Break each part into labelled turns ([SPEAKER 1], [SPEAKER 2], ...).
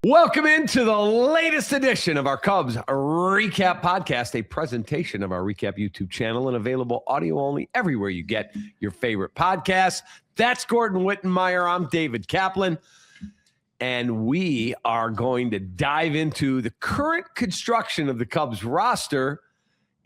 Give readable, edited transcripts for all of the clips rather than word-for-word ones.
[SPEAKER 1] Welcome into the latest edition of our Cubs Recap Podcast, a presentation of our Recap YouTube channel and available audio only everywhere you get your favorite podcasts. That's Gordon Wittenmeyer. I'm David Kaplan. And we are going to dive into the current construction of the Cubs roster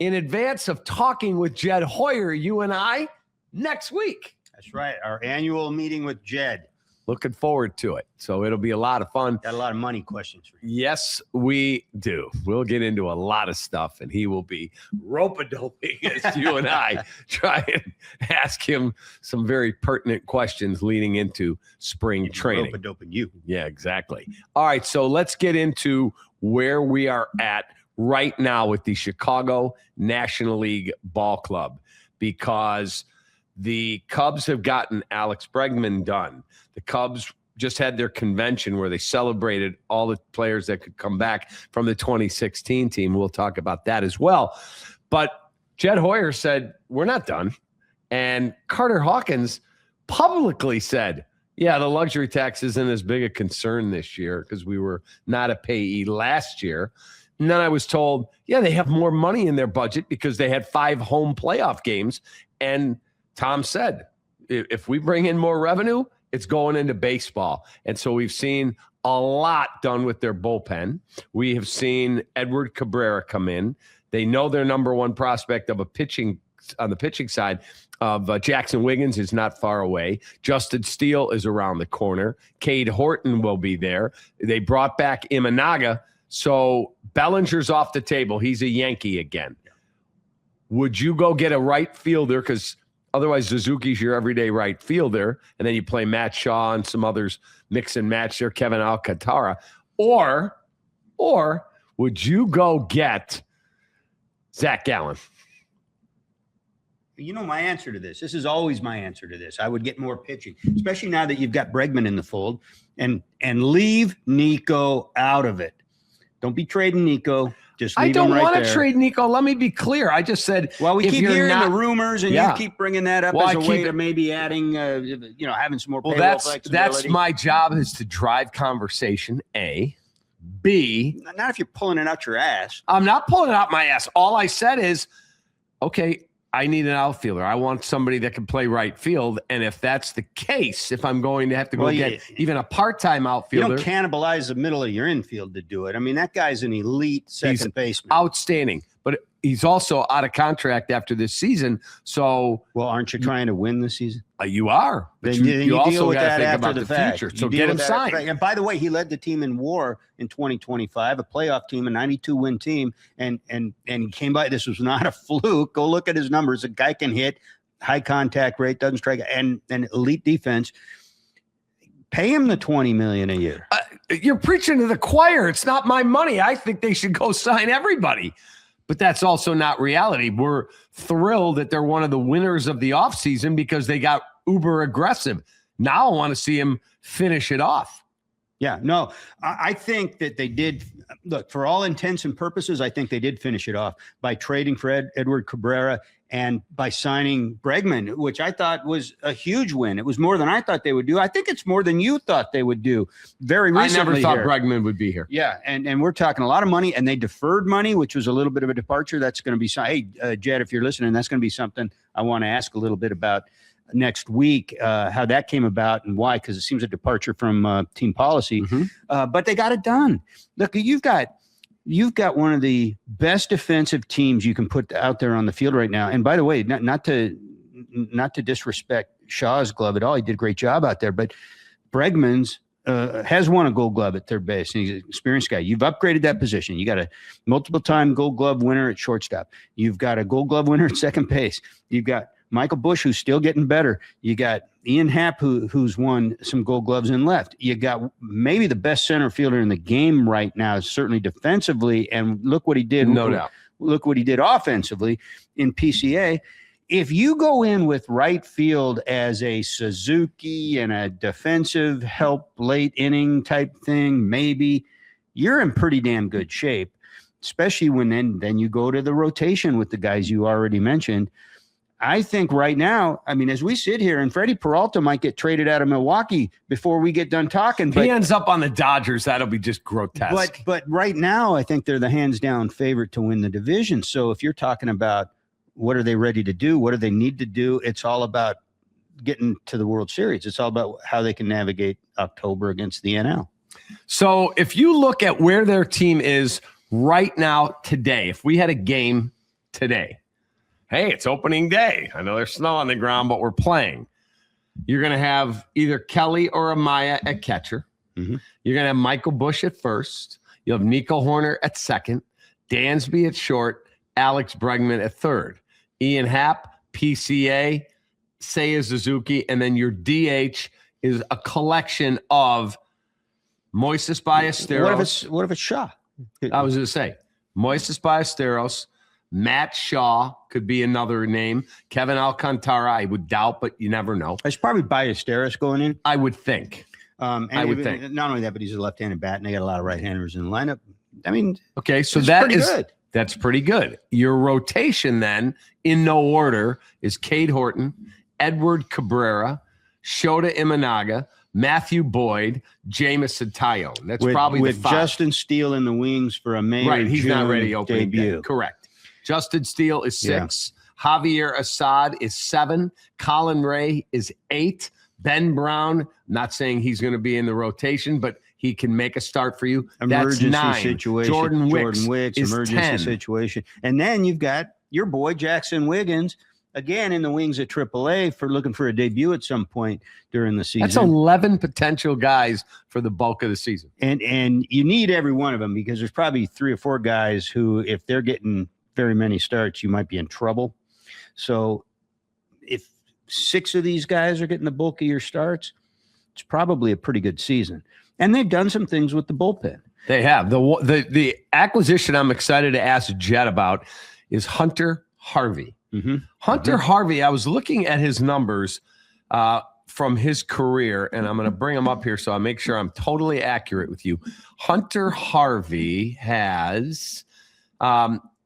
[SPEAKER 1] in advance of talking with Jed Hoyer, you and I, next week.
[SPEAKER 2] That's right. Our annual meeting with Jed.
[SPEAKER 1] Looking forward to it. So it'll be a lot of fun.
[SPEAKER 2] Got a lot of money questions for you.
[SPEAKER 1] Yes, we do. We'll get into a lot of stuff, and he will be rope-a-doping as you and I try and ask him some very pertinent questions leading into spring training.
[SPEAKER 2] Rope-a-doping you.
[SPEAKER 1] Yeah, exactly. All right, so let's get into where we are at right now with the Chicago National League Ball Club, because the Cubs have gotten Alex Bregman done. The Cubs just had their convention where they celebrated all the players that could come back from the 2016 team. We'll talk about that as well. But Jed Hoyer said, we're not done. And Carter Hawkins publicly said, yeah, the luxury tax isn't as big a concern this year because we were not a payee last year. And then I was told, yeah, they have more money in their budget because they had 5 home playoff games. And Tom said, if we bring in more revenue, it's going into baseball. And so we've seen a lot done with their bullpen. We have seen Edward Cabrera come in. They know their number one prospect of on the pitching side of Jackson Wiggins is not far away. Justin Steele is around the corner. Cade Horton will be there. They brought back Imanaga. So Bellinger's off the table. He's a Yankee again. Would you go get a right fielder? Because otherwise, Suzuki's your everyday right fielder, and then you play Matt Shaw and some others mix and match there, Kevin Alcantara. Or would you go get Zach Gallen?
[SPEAKER 2] You know my answer to this. This is always my answer to this. I would get more pitching, especially now that you've got Bregman in the fold, and leave Nico out of it. Don't be trading Nico. Just leave him right there.
[SPEAKER 1] I don't want to trade Nico. Let me be clear. I just said,
[SPEAKER 2] well, we keep hearing the rumors, and you keep bringing that up as a way to maybe adding, having some more payroll flexibility.
[SPEAKER 1] That's my job, is to drive conversation, A. B.
[SPEAKER 2] Not if you're pulling it out your ass.
[SPEAKER 1] I'm not pulling it out my ass. All I said is, okay, I need an outfielder. I want somebody that can play right field. And if that's the case, if I'm going to have to get even a part-time outfielder.
[SPEAKER 2] You don't cannibalize the middle of your infield to do it. I mean, that guy's an elite second baseman.
[SPEAKER 1] Outstanding. But he's also out of contract after this season. So,
[SPEAKER 2] well, aren't you trying to win this season?
[SPEAKER 1] You are. But you also got to think about the future. So get him signed.
[SPEAKER 2] And by the way, he led the team in WAR in 2025, a playoff team, a 92-win team, and he came by. This was not a fluke. Go look at his numbers. A guy can hit, high contact rate, doesn't strike, and elite defense. Pay him the $20 million a year.
[SPEAKER 1] You're preaching to the choir. It's not my money. I think they should go sign everybody. But that's also not reality. We're thrilled that they're one of the winners of the offseason because they got uber aggressive. Now I want to see him finish it off.
[SPEAKER 2] Yeah, no, I think that they did. Look, for all intents and purposes, I think they did finish it off by trading for Edward Cabrera and by signing Bregman, which I thought was a huge win. It was more than I thought they would do. I think it's more than you thought they would do very recently.
[SPEAKER 1] I never thought Bregman would be here.
[SPEAKER 2] Yeah, and we're talking a lot of money, and they deferred money, which was a little bit of a departure. That's going to be – hey, Jed, if you're listening, that's going to be something I want to ask a little bit about next week, how that came about and why, because it seems a departure from team policy. Mm-hmm. But they got it done. Look, you've got one of the best defensive teams you can put out there on the field right now. And by the way, not to disrespect Shaw's glove at all. He did a great job out there, but Bregman's has won a Gold Glove at third base, and he's an experienced guy. You've upgraded that position. You got a multiple-time Gold Glove winner at shortstop. You've got a Gold Glove winner at second base. You've got Michael Busch, who's still getting better. You got Ian Happ, who's won some Gold Gloves in left. You got maybe the best center fielder in the game right now, certainly defensively. And look what he did.
[SPEAKER 1] No doubt.
[SPEAKER 2] Look what he did offensively in PCA. If you go in with right field as a Suzuki and a defensive help late inning type thing, maybe you're in pretty damn good shape, especially when then you go to the rotation with the guys you already mentioned. I think right now, I mean, as we sit here, and Freddie Peralta might get traded out of Milwaukee before we get done talking.
[SPEAKER 1] If he ends up on the Dodgers, that'll be just grotesque.
[SPEAKER 2] But right now, I think they're the hands-down favorite to win the division. So if you're talking about what are they ready to do, what do they need to do, it's all about getting to the World Series. It's all about how they can navigate October against the NL.
[SPEAKER 1] So if you look at where their team is right now today, if we had a game today, hey, it's opening day. I know there's snow on the ground, but we're playing. You're going to have either Kelly or Amaya at catcher.
[SPEAKER 2] Mm-hmm.
[SPEAKER 1] You're going to have Michael Busch at first. You'll have Nico Horner at second, Dansby at short, Alex Bregman at third, Ian Happ, PCA, Seiya Suzuki, and then your DH is a collection of Moises Ballesteros.
[SPEAKER 2] What if it's Shaw?
[SPEAKER 1] I was going to say Moises Ballesteros, Matt Shaw could be another name. Kevin Alcantara, I would doubt, but you never know.
[SPEAKER 2] It's probably Ballesteros going in.
[SPEAKER 1] I would think.
[SPEAKER 2] I would think. Not only that, but he's a left-handed bat, and they got a lot of right-handers in the lineup. I mean,
[SPEAKER 1] okay, so
[SPEAKER 2] good.
[SPEAKER 1] That's pretty good. Your rotation then, in no order, is Cade Horton, Edward Cabrera, Shota Imanaga, Matthew Boyd, Jamison Tyone. That's probably
[SPEAKER 2] with
[SPEAKER 1] the five.
[SPEAKER 2] Justin Steele in the wings for a May
[SPEAKER 1] right.
[SPEAKER 2] or
[SPEAKER 1] He's
[SPEAKER 2] June
[SPEAKER 1] not ready opening
[SPEAKER 2] debut.
[SPEAKER 1] Day. Correct. Justin Steele is 6. Yeah. Javier Assad is 7. Colin Ray is 8. Ben Brown, not saying he's going to be in the rotation, but he can make a start for you.
[SPEAKER 2] Emergency
[SPEAKER 1] That's 9.
[SPEAKER 2] situation.
[SPEAKER 1] Jordan Wicks is
[SPEAKER 2] emergency
[SPEAKER 1] 10.
[SPEAKER 2] situation. And then you've got your boy Jackson Wiggins, again in the wings at AAA for looking for a debut at some point during the season.
[SPEAKER 1] That's 11 potential guys for the bulk of the season.
[SPEAKER 2] And you need every one of them because there's probably 3 or 4 guys who, if they're getting very many starts, you might be in trouble. So if 6 of these guys are getting the bulk of your starts, it's probably a pretty good season. And they've done some things with the bullpen.
[SPEAKER 1] They have. The acquisition I'm excited to ask Jed about is Hunter Harvey.
[SPEAKER 2] Mm-hmm.
[SPEAKER 1] Hunter Harvey, I was looking at his numbers from his career, and I'm going to bring them up here so I make sure I'm totally accurate with you. Hunter Harvey has,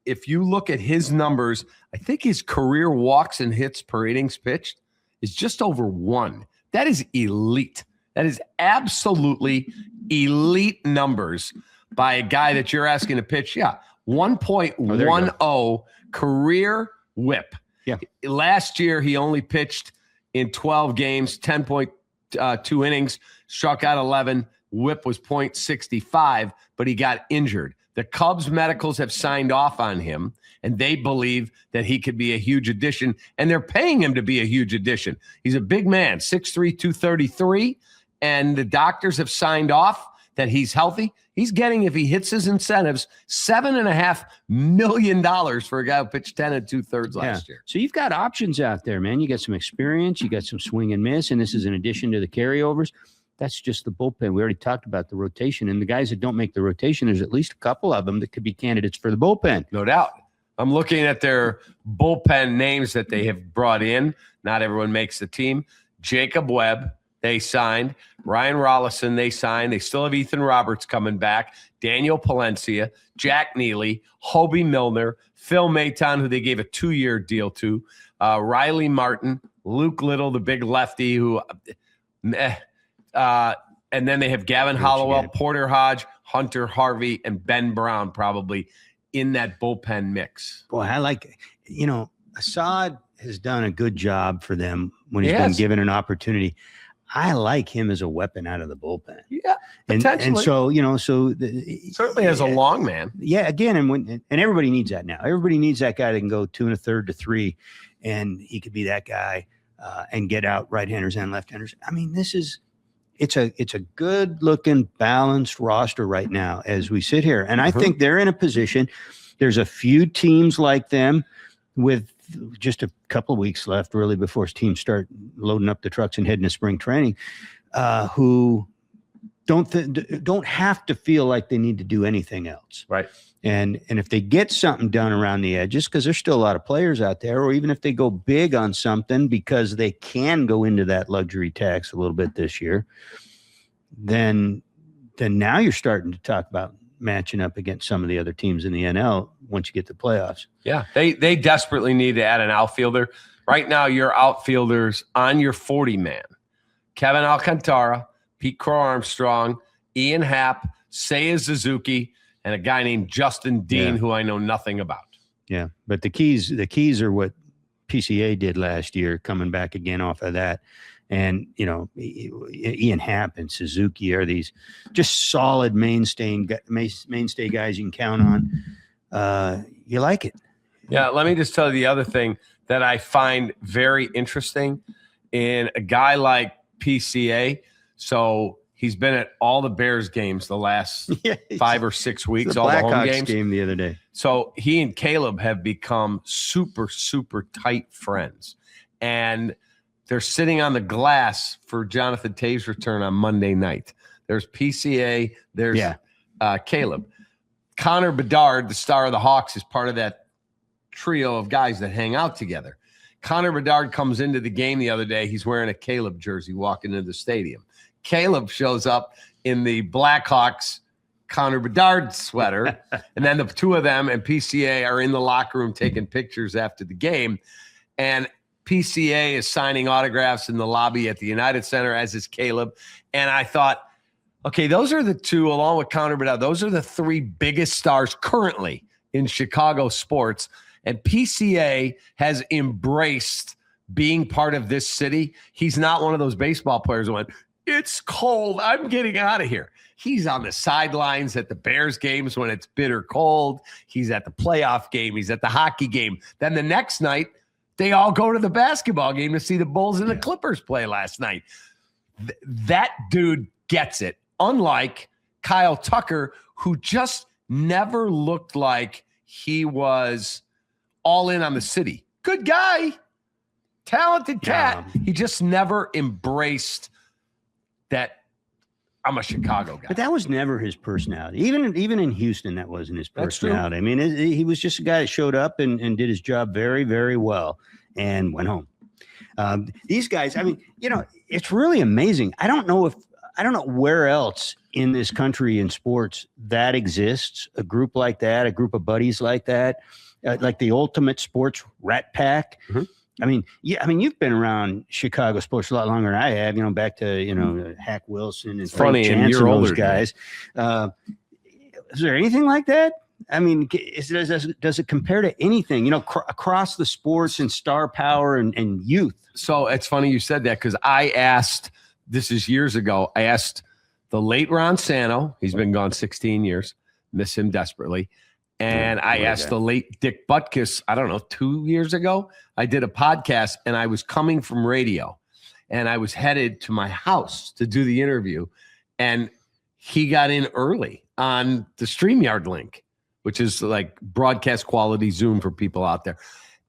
[SPEAKER 1] if you look at his numbers, I think his career walks and hits per innings pitched is just over 1. That is elite. That is absolutely elite numbers by a guy that you're asking to pitch. Yeah, 1.10 career whip.
[SPEAKER 2] Yeah.
[SPEAKER 1] Last year, he only pitched in 12 games, 10.2 innings, struck out 11. Whip was .65, but he got injured. The Cubs medicals have signed off on him, and they believe that he could be a huge addition, and they're paying him to be a huge addition. He's a big man, 6'3", 233, and the doctors have signed off that he's healthy. He's getting, if he hits his incentives, $7.5 million for a guy who pitched 10 2/3 last year.
[SPEAKER 2] So you've got options out there, man. You got some experience. You got some swing and miss, and this is in addition to the carryovers. That's just the bullpen. We already talked about the rotation, and the guys that don't make the rotation, there's at least a couple of them that could be candidates for the bullpen.
[SPEAKER 1] No doubt. I'm looking at their bullpen names that they have brought in. Not everyone makes the team. Jacob Webb, they signed. Ryan Rollison, they signed. They still have Ethan Roberts coming back. Daniel Palencia, Jack Neely, Hobie Milner, Phil Maton, who they gave a 2-year deal to, Riley Martin, Luke Little, the big lefty, who and then they have Gavin Hollowell, Porter Hodge, Hunter Harvey, and Ben Brown probably in that bullpen mix.
[SPEAKER 2] Boy, I like, Assad has done a good job for them when he's been given an opportunity. I like him as a weapon out of the bullpen.
[SPEAKER 1] Yeah, potentially.
[SPEAKER 2] And so,
[SPEAKER 1] certainly as a long man.
[SPEAKER 2] Yeah, again, and everybody needs that now. Everybody needs that guy that can go 2 1/3 to 3, and he could be that guy and get out right-handers and left-handers. I mean, it's a good-looking, balanced roster right now as we sit here, and I think they're in a position. There's a few teams like them with just a couple of weeks left, really, before teams start loading up the trucks and heading to spring training, who don't have to feel like they need to do anything else.
[SPEAKER 1] Right.
[SPEAKER 2] And if they get something done around the edges, because there's still a lot of players out there, or even if they go big on something because they can go into that luxury tax a little bit this year, then now you're starting to talk about matching up against some of the other teams in the NL once you get to playoffs.
[SPEAKER 1] Yeah, they desperately need to add an outfielder. right now your outfielders on your 40-man, Kevin Alcantara, Pete Crow Armstrong, Ian Happ, Seiya Suzuki, and a guy named Justin Dean, who I know nothing about.
[SPEAKER 2] Yeah, but the keys are what PCA did last year, coming back again off of that. And, you know, Ian Happ and Suzuki are these just solid mainstay guys you can count on. You like it.
[SPEAKER 1] Yeah, let me just tell you the other thing that I find very interesting in a guy like PCA. So he's been at all the Bears games the last 5 or 6 weeks, all the home games.
[SPEAKER 2] Game the other day.
[SPEAKER 1] So he and Caleb have become super, super tight friends. And they're sitting on the glass for Jonathan Tave's return on Monday night. There's PCA, there's Caleb. Connor Bedard, the star of the Hawks, is part of that trio of guys that hang out together. Connor Bedard comes into the game the other day. He's wearing a Caleb jersey walking into the stadium. Caleb shows up in the Blackhawks Connor Bedard sweater, and then the two of them and PCA are in the locker room taking pictures after the game. And PCA is signing autographs in the lobby at the United Center, as is Caleb. And I thought, okay, those are the two, along with Connor Bedard, those are the three biggest stars currently in Chicago sports. And PCA has embraced being part of this city. He's not one of those baseball players who went, it's cold, I'm getting out of here. He's on the sidelines at the Bears games when it's bitter cold. He's at the playoff game. He's at the hockey game. Then the next night, they all go to the basketball game to see the Bulls and the Clippers play last night. That dude gets it. Unlike Kyle Tucker, who just never looked like he was all in on the city. Good guy, talented cat. He just never embraced that I'm a Chicago guy.
[SPEAKER 2] But that was never his personality. Even in Houston, that wasn't his personality. I mean, he was just a guy that showed up and did his job very, very well and went home. These guys, I mean, you know, it's really amazing. I don't know where else in this country in sports that exists, a group like that, a group of buddies like that, like the ultimate sports rat pack. Mm-hmm. I mean, you've been around Chicago sports a lot longer than I have, you know, back to, you know, Hack Wilson and Frank Chance and those guys. Is there anything like that? I mean, does it compare to anything, you know, across the sports and star power and youth?
[SPEAKER 1] So it's funny you said that, because I asked, this is years ago, I asked the late Ron Santo, he's been gone 16 years, miss him desperately. And I asked the late Dick Butkus, I don't know, 2 years ago, I did a podcast and I was coming from radio and I was headed to my house to do the interview. And he got in early on the StreamYard link, which is like broadcast quality Zoom for people out there.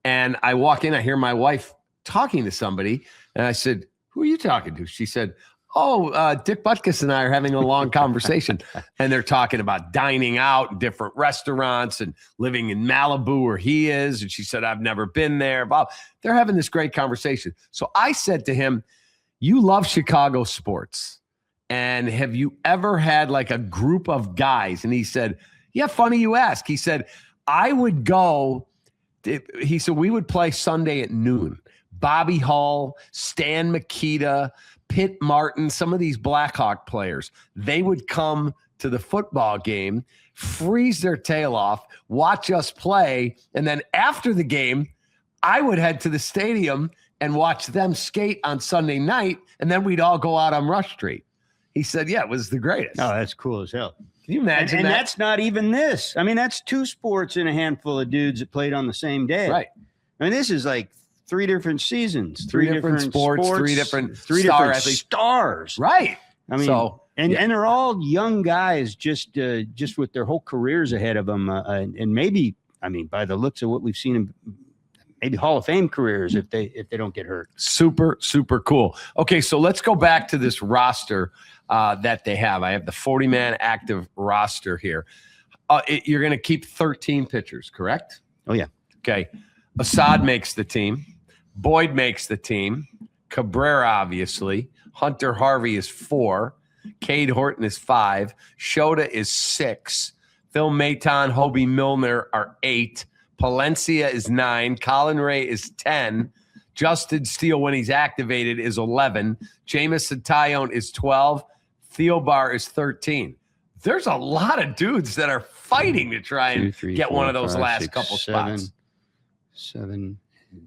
[SPEAKER 1] And I walk in, I hear my wife talking to somebody. And I said, who are you talking to? She said, Dick Butkus and I are having a long conversation, and they're talking about dining out in different restaurants and living in Malibu where he is. And she said, I've never been there. Bob, they're having this great conversation. So I said to him, you love Chicago sports. And have you ever had like a group of guys? And he said, yeah, funny you ask. He said, I would go. He said, we would play Sunday at noon. Bobby Hall, Stan Mikita, Pitt Martin, some of these Blackhawk players, they would come to the football game, freeze their tail off, watch us play, and then after the game, I would head to the stadium and watch them skate on Sunday night, and then we'd all go out on Rush Street. He said, yeah, it was the greatest.
[SPEAKER 2] Oh, that's cool as hell.
[SPEAKER 1] Can you imagine
[SPEAKER 2] and
[SPEAKER 1] that?
[SPEAKER 2] That's not even this. I mean, that's two sports and a handful of dudes that played on the same day.
[SPEAKER 1] Right.
[SPEAKER 2] I mean, this is like 3 different seasons,
[SPEAKER 1] three different sports, three different
[SPEAKER 2] stars.
[SPEAKER 1] Right.
[SPEAKER 2] I mean, and they're all young guys, just with their whole careers ahead of them, and maybe, I mean, by the looks of what we've seen, maybe Hall of Fame careers if they don't get hurt.
[SPEAKER 1] Super, super cool. Okay, so let's go back to this roster that they have. I have the 40-man active roster here. You're going to keep 13 pitchers, correct?
[SPEAKER 2] Oh yeah.
[SPEAKER 1] Okay. Assad makes the team. Boyd makes the team. Cabrera, obviously. Hunter Harvey is 4. Cade Horton is 5. Shota is 6. Phil Maton, Hobie Milner are 8. Palencia is 9. Colin Ray is 10. Justin Steele, when he's activated, is 11. Jamison Tyone is 12. Theobar is 13. There's a lot of dudes that are fighting to try and get one of those last couple spots.
[SPEAKER 2] 7,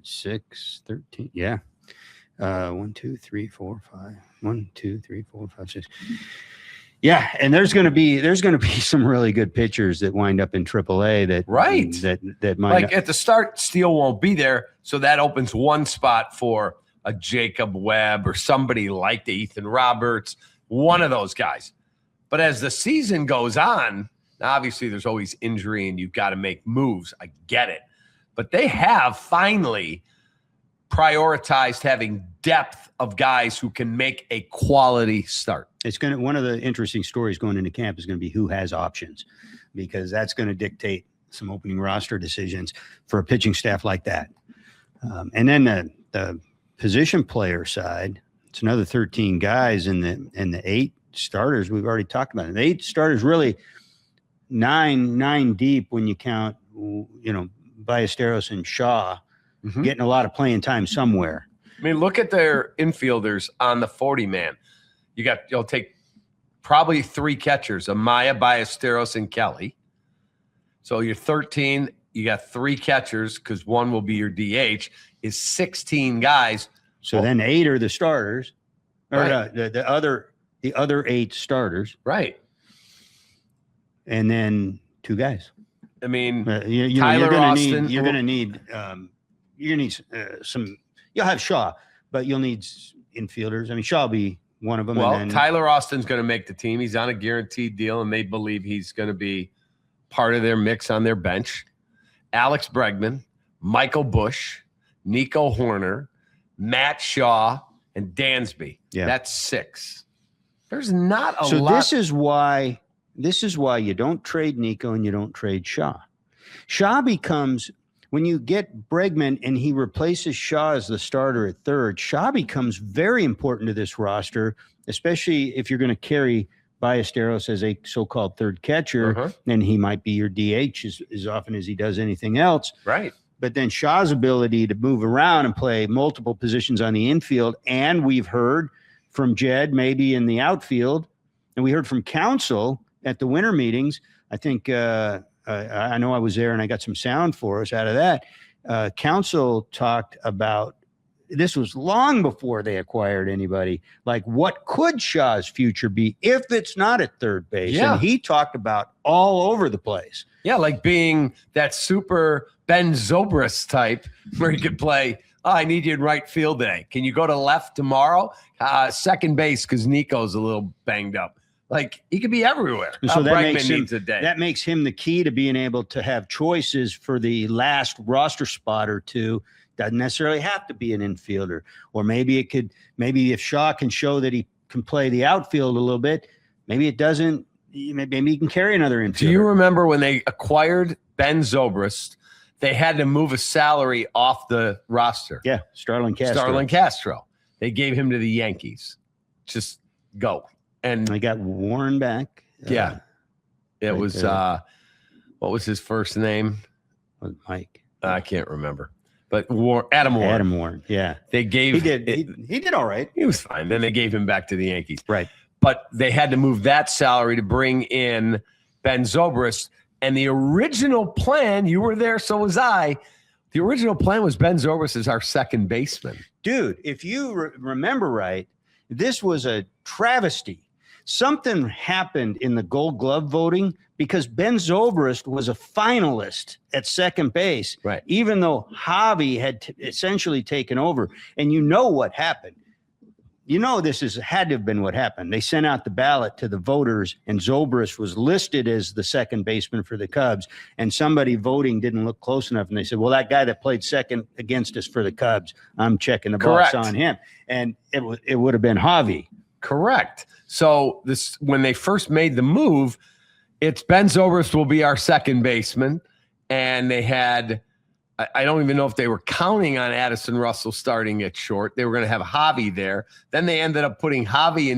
[SPEAKER 2] 6, 13. Yeah. 1, 2, 3, 4, 5. 1, 2, 3, 4, 5, 6. Yeah, and there's going to be some really good pitchers that wind up in AAA that might
[SPEAKER 1] like at the start. Steele won't be there, so that opens one spot for a Jacob Webb or somebody like the Ethan Roberts, one of those guys. But as the season goes on, obviously there's always injury and you've got to make moves. I get it, but they have finally prioritized having depth of guys who can make a quality start.
[SPEAKER 2] It's going to, one of the interesting stories going into camp is going to be who has options, because that's going to dictate some opening roster decisions for a pitching staff like that. And then the position player side, it's another 13 guys in the 8 starters we've already talked about. The 8 starters really nine deep when you count, Ballesteros and Shaw getting a lot of playing time somewhere.
[SPEAKER 1] I mean, look at their infielders on the 40-man. You'll take probably 3 catchers, Amaya, Ballesteros, and Kelly. So you're 13. You got 3 catchers because one will be your DH. Is 16 guys.
[SPEAKER 2] So then 8 are the starters, or right. the other 8 starters,
[SPEAKER 1] right? And
[SPEAKER 2] then 2 guys.
[SPEAKER 1] I mean,
[SPEAKER 2] Tyler Austin. You're going to need some. You'll have Shaw, but you'll need infielders. I mean, Shaw will be one of them.
[SPEAKER 1] Well,
[SPEAKER 2] and then
[SPEAKER 1] Tyler Austin's going to make the team. He's on a guaranteed deal, and they believe he's going to be part of their mix on their bench. Alex Bregman, Michael Bush, Nico Horner, Matt Shaw, and Dansby. Yeah. That's 6. There's not a lot.
[SPEAKER 2] So this is why you don't trade Nico and you don't trade Shaw. Shaw becomes, when you get Bregman and he replaces Shaw as the starter at third, Shaw becomes very important to this roster, especially if you're going to carry Ballesteros as a so-called third catcher, and he might be your DH as often as he does anything else.
[SPEAKER 1] Right.
[SPEAKER 2] But then Shaw's ability to move around and play multiple positions on the infield, and we've heard from Jed maybe in the outfield, and we heard from Council at the winter meetings. I think I know I was there and I got some sound for us out of that. Council talked about, this was long before they acquired anybody, like what could Shaw's future be if it's not at third base? Yeah. And he talked about all over the place.
[SPEAKER 1] Yeah, like being that super Ben Zobrist type where he could play, I need you in right field today. Can you go to left tomorrow? Second base because Nico's a little banged up. Like, he could be everywhere.
[SPEAKER 2] So that makes him the key to being able to have choices for the last roster spot or two. Doesn't necessarily have to be an infielder. Or maybe if Shaw can show that he can play the outfield a little bit, maybe it doesn't. Maybe he can carry another infielder.
[SPEAKER 1] Do you remember when they acquired Ben Zobrist, they had to move a salary off the roster?
[SPEAKER 2] Yeah, Starlin Castro.
[SPEAKER 1] They gave him to the Yankees. Just go. And
[SPEAKER 2] I got Warren back.
[SPEAKER 1] Yeah. It was what was his first name?
[SPEAKER 2] Mike.
[SPEAKER 1] I can't remember. But Adam Warren.
[SPEAKER 2] Adam Warren. Yeah.
[SPEAKER 1] They gave
[SPEAKER 2] he did all right.
[SPEAKER 1] He was fine. Then they gave him back to the Yankees.
[SPEAKER 2] Right.
[SPEAKER 1] But they had to move that salary to bring in Ben Zobrist. And the original plan, you were there, so was I. The original plan was Ben Zobrist as our second baseman.
[SPEAKER 2] Dude, if you remember right, this was a travesty. Something happened in the Gold Glove voting because Ben Zobrist was a finalist at second base,
[SPEAKER 1] right?
[SPEAKER 2] Even though Javy had essentially taken over. And you know what happened. You know had to have been what happened. They sent out the ballot to the voters, and Zobrist was listed as the second baseman for the Cubs. And somebody voting didn't look close enough, and they said, "Well, that guy that played second against us for the Cubs, I'm checking the box on him." And it would have been Javy.
[SPEAKER 1] Correct. So when they first made the move, it's Ben Zobrist will be our second baseman, and they had. I don't even know if they were counting on Addison Russell starting at short. They were going to have Javy there. Then they ended up putting Javy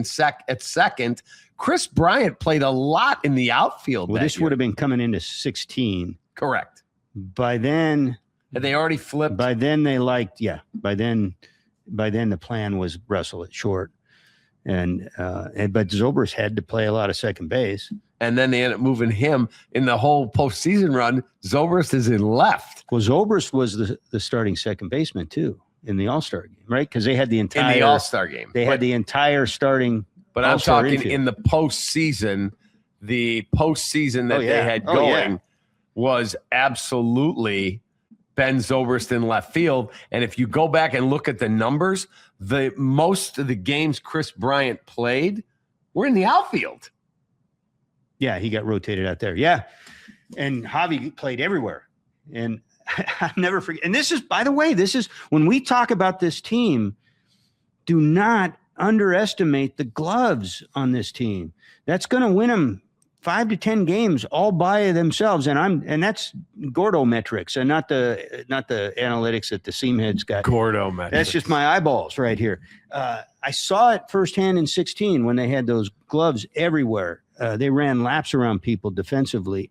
[SPEAKER 1] at second. Chris Bryant played a lot in the outfield.
[SPEAKER 2] Well, this would have been coming into 16.
[SPEAKER 1] Correct.
[SPEAKER 2] By then,
[SPEAKER 1] Had they already flipped?
[SPEAKER 2] By then they liked, by then the plan was Russell at short. But Zobrist had to play a lot of second base.
[SPEAKER 1] And then they ended up moving him in the whole postseason run. Zobrist is in left.
[SPEAKER 2] Well, Zobrist was the starting second baseman too in the All-Star game, right? Because they had the entire
[SPEAKER 1] in the All-Star game.
[SPEAKER 2] They had the entire starting.
[SPEAKER 1] But I'm talking in the postseason. The postseason that they had going was absolutely Ben Zobrist in left field. And if you go back and look at the numbers, the most of the games Chris Bryant played were in the outfield.
[SPEAKER 2] Yeah, he got rotated out there. Yeah. And Javy played everywhere. And I'll never forget. And this is, by the way, when we talk about this team, do not underestimate the gloves on this team. That's going to win them 5 to 10 games all by themselves. And that's Gordo metrics and not the analytics that the seam heads got.
[SPEAKER 1] Gordo metrics.
[SPEAKER 2] That's just my eyeballs right here. I saw it firsthand in 16 when they had those gloves everywhere. They ran laps around people defensively.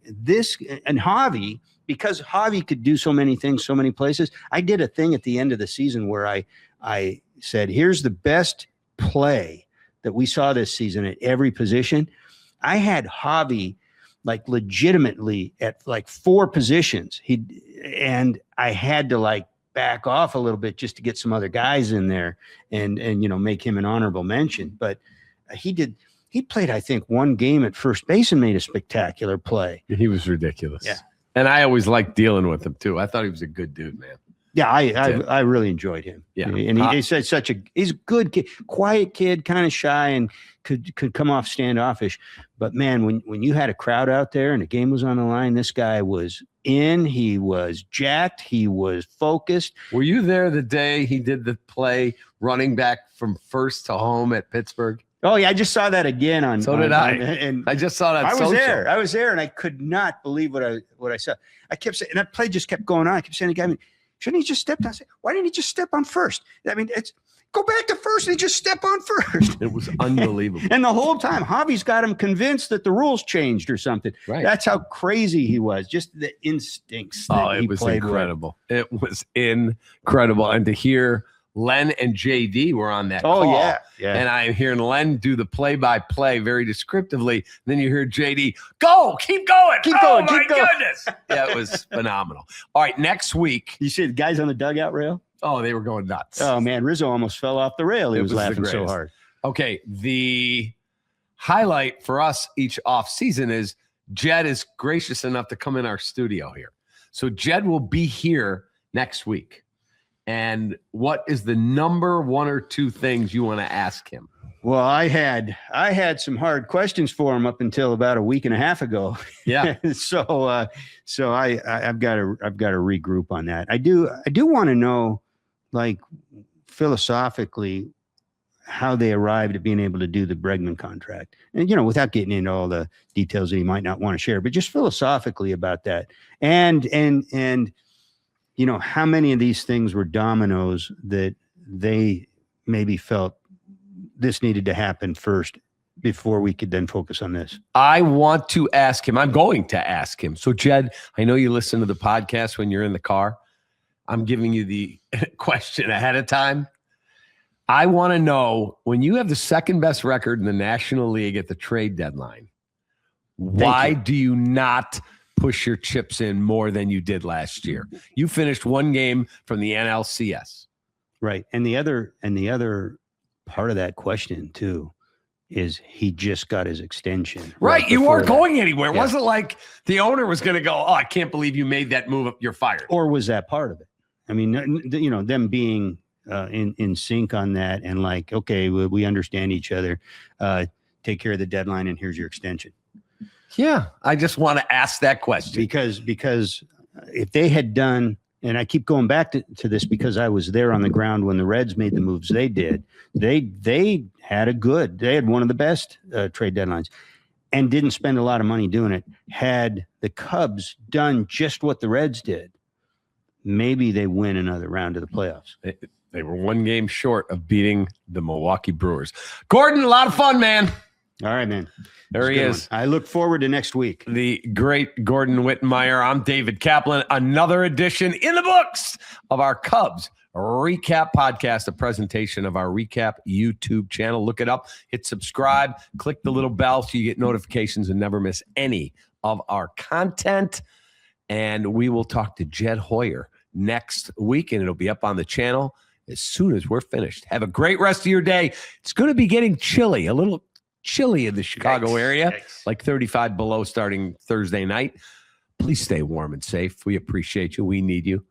[SPEAKER 2] And Javy, because Javy could do so many things, so many places, I did a thing at the end of the season where I said, here's the best play that we saw this season at every position. I had Javy like legitimately at like 4 positions. And I had to like back off a little bit just to get some other guys in there and make him an honorable mention. But he played, I think, 1 game at first base and made a spectacular play.
[SPEAKER 1] He was ridiculous.
[SPEAKER 2] Yeah.
[SPEAKER 1] And I always liked dealing with him too. I thought he was a good dude, man.
[SPEAKER 2] Yeah, I really enjoyed him.
[SPEAKER 1] Yeah.
[SPEAKER 2] And he's a good kid, quiet kid, kind of shy and could come off standoffish. But man, when you had a crowd out there and the game was on the line, this guy was in, he was jacked, he was focused.
[SPEAKER 1] Were you there the day he did the play running back from first to home at Pittsburgh?
[SPEAKER 2] Oh yeah, I just saw that again
[SPEAKER 1] So did I.
[SPEAKER 2] And
[SPEAKER 1] I just saw that.
[SPEAKER 2] I was there, and I could not believe what I saw. I kept saying, and that play just kept going on. I kept saying to the guy, shouldn't he just step down? I said, why didn't he just step on first? I mean, go back to first and he just step on first.
[SPEAKER 1] It was unbelievable.
[SPEAKER 2] And the whole time, Javy's got him convinced that the rules changed or something.
[SPEAKER 1] Right.
[SPEAKER 2] That's how crazy he was. Just the instincts that he played
[SPEAKER 1] incredible.
[SPEAKER 2] with.
[SPEAKER 1] It was incredible. And to hear Len and JD were on that call.
[SPEAKER 2] Yeah.
[SPEAKER 1] And I'm hearing Len do the play-by-play very descriptively. Then you hear JD, go, keep going.
[SPEAKER 2] Keep going.
[SPEAKER 1] Goodness. Yeah, it was phenomenal. All right, next week.
[SPEAKER 2] You see the guys on the dugout rail?
[SPEAKER 1] Oh, they were going nuts.
[SPEAKER 2] Oh, man, Rizzo almost fell off the rail. He was laughing so hard.
[SPEAKER 1] Okay, the highlight for us each off season is Jed is gracious enough to come in our studio here. So Jed will be here next week. And what is the number 1 or 2 things you want to ask him?
[SPEAKER 2] Well, I had some hard questions for him up until about a week and a half ago.
[SPEAKER 1] Yeah.
[SPEAKER 2] so I've got to regroup on that. I do want to know, like, philosophically, how they arrived at being able to do the Bregman contract, and without getting into all the details that he might not want to share, but just philosophically about that, and how many of these things were dominoes that they maybe felt this needed to happen first before we could then focus on this.
[SPEAKER 1] I want to ask him. I'm going to ask him. So, Jed, I know you listen to the podcast when you're in the car. I'm giving you the question ahead of time. I want to know, when you have the second best record in the National League at the trade deadline, why do you not push your chips in more than you did last year? You finished 1 game from the NLCS.
[SPEAKER 2] Right. And the other part of that question too is he just got his extension.
[SPEAKER 1] Right. You weren't going anywhere. It wasn't like the owner was going to go, oh, I can't believe you made that move. You're fired.
[SPEAKER 2] Or was that part of it? I mean, them being in sync on that and like, okay, we understand each other. Take care of the deadline and here's your extension.
[SPEAKER 1] Yeah. I just want to ask that question.
[SPEAKER 2] Because if they had done, and I keep going back to this because I was there on the ground when the Reds made the moves they did. They had one of the best trade deadlines and didn't spend a lot of money doing it. Had the Cubs done just what the Reds did, maybe they win another round of the playoffs.
[SPEAKER 1] They were 1 game short of beating the Milwaukee Brewers. Gordon, a lot of fun, man.
[SPEAKER 2] All right, man.
[SPEAKER 1] There he is.
[SPEAKER 2] I look forward to next week.
[SPEAKER 1] The great Gordon Wittenmeyer. I'm David Kaplan. Another edition in the books of our Cubs Recap podcast, a presentation of our Recap YouTube channel. Look it up, hit subscribe, click the little bell so you get notifications and never miss any of our content. And we will talk to Jed Hoyer next week, and it'll be up on the channel as soon as we're finished. Have a great rest of your day. It's going to be getting chilly, a little chilly in the Chicago area, like 35 below starting Thursday night. Please stay warm and safe. We appreciate you. We need you.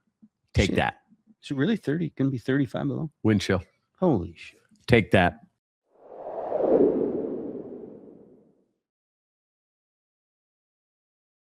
[SPEAKER 1] Take that.
[SPEAKER 2] Is it really 30? Going to be 35 below?
[SPEAKER 1] Wind chill.
[SPEAKER 2] Holy shit.
[SPEAKER 1] Take that.